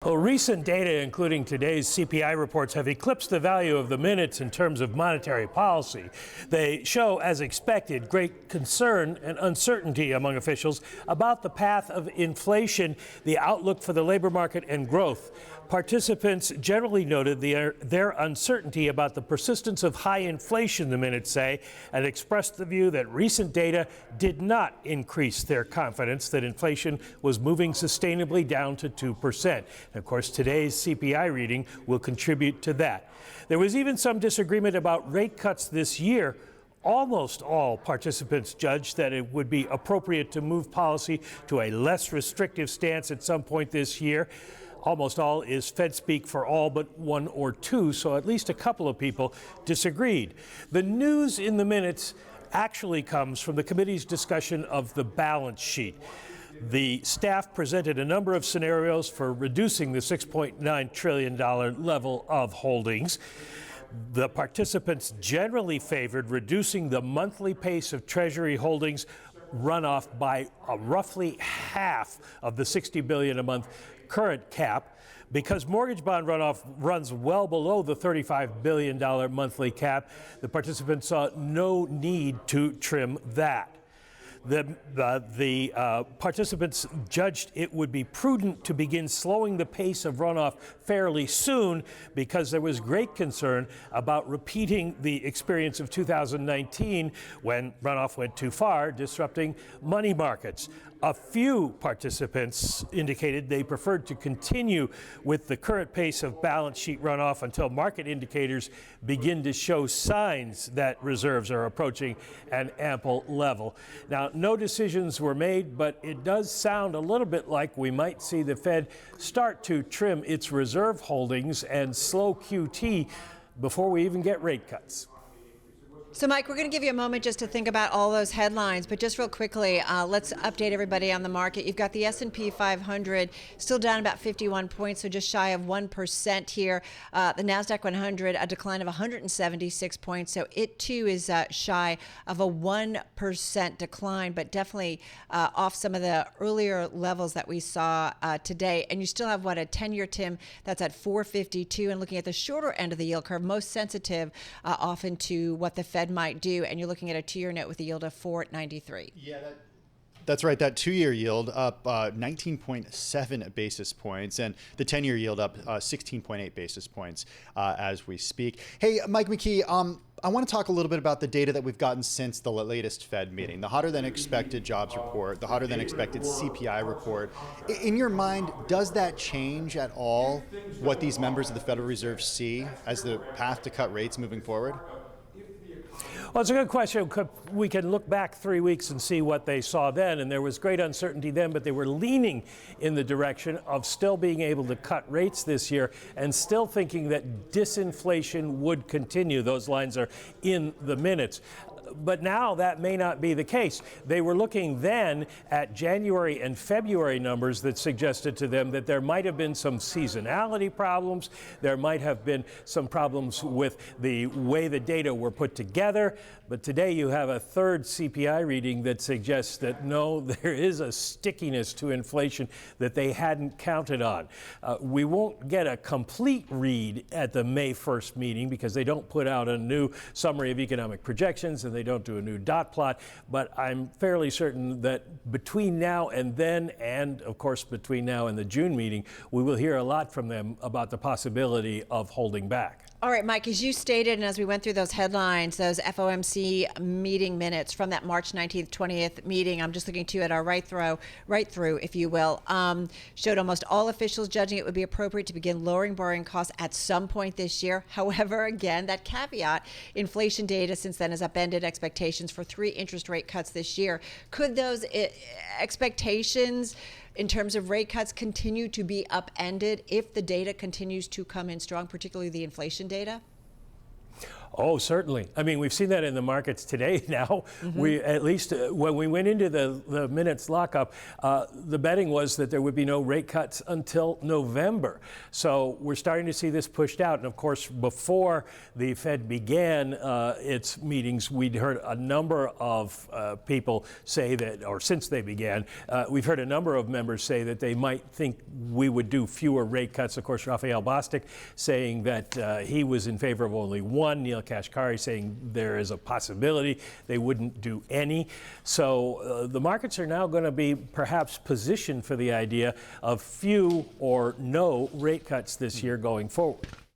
Well, recent data, including today's CPI reports, have eclipsed the value of the minutes in terms of monetary policy. They show, as expected, great concern and uncertainty among officials about the path of inflation, the outlook for the labor market, and growth. Participants generally noted their uncertainty about the persistence of high inflation, the minutes say, and expressed the view that recent data did not increase their confidence that inflation was moving sustainably down to 2%. And of course, today's CPI reading will contribute to that. There was even some disagreement about rate cuts this year. Almost all participants judged that it would be appropriate to move policy to a less restrictive stance at some point this year. Almost all is Fed speak for all but one or two, so at least a couple of people disagreed. The news in the minutes actually comes from the committee's discussion of the balance sheet. The staff presented a number of scenarios for reducing the $6.9 trillion level of holdings. The participants generally favored reducing the monthly pace of Treasury holdings runoff by roughly half of the $60 billion a month current cap. Because mortgage bond runoff runs well below the $35 billion monthly cap, the participants saw no need to trim that. The participants judged it would be prudent to begin slowing the pace of runoff fairly soon because there was great concern about repeating the experience of 2019 when runoff went too far, disrupting money markets. A few participants indicated they preferred to continue with the current pace of balance sheet runoff until market indicators begin to show signs that reserves are approaching an ample level. Now, no decisions were made, but it does sound a little bit like we might see the Fed start to trim its reserve holdings and slow QT before we even get rate cuts. So, Mike, we're going to give you a moment just to think about all those headlines, but just real quickly, let's update everybody on the market. You've got the S&P 500 still down about 51 points, so just shy of 1% here. The NASDAQ 100, a decline of 176 points, so it too is shy of a 1% decline, but definitely off some of the earlier levels that we saw today. And you still have, what, a 10-year TIM that's at 452, and looking at the shorter end of the yield curve, most sensitive often to what the Fed might do, and you're looking at a 2-year note with a yield of 4.93. Yeah, that's right. That 2-year yield up 19.7 basis points, and the 10-year yield up 16.8 basis points as we speak. Hey, Mike McKee, I want to talk a little bit about the data that we've gotten since the latest Fed meeting, the hotter than expected jobs report, the hotter than expected CPI report. In your mind, does that change at all what these members of the Federal Reserve see as the path to cut rates moving forward? Well, it's a good question. We can look back 3 weeks and see what they saw then, and there was great uncertainty then, but they were leaning in the direction of still being able to cut rates this year and still thinking that disinflation would continue. Those lines are in the minutes. But now that may not be the case. They were looking then at January and February numbers that suggested to them that there might have been some seasonality problems. There might have been some problems with the way the data were put together. But today you have a third CPI reading that suggests that no, there is a stickiness to inflation that they hadn't counted on. We won't get a complete read at the May 1st meeting because they don't put out a new summary of economic projections and they don't do a new dot plot. But I'm fairly certain that between now and then, and of course between now and the June meeting, we will hear a lot from them about the possibility of holding back. All right, Mike, as you stated, and as we went through those headlines, those FOMC meeting minutes from that March 19th, 20th meeting, I'm just looking to at our right through, if you will, showed almost all officials judging it would be appropriate to begin lowering borrowing costs at some point this year. However, again, that caveat, inflation data since then has upended expectations for 3 interest rate cuts this year. Could those expectations in terms of rate cuts continue to be upended if the data continues to come in strong, particularly the inflation data? Oh, certainly. I mean, we've seen that in the markets today now. We, at least when we went into the minutes lockup, the betting was that there would be no rate cuts until November. So we're starting to see this pushed out. And of course, before the Fed began its meetings, we'd heard a number of people say that, or since they began, we've heard a number of members say that they might think we would do fewer rate cuts. Of course, Raphael Bostic saying that he was in favor of only one. Neil Kashkari saying there is a possibility they wouldn't do any. So the markets are now going to be perhaps positioned for the idea of few or no rate cuts this year going forward.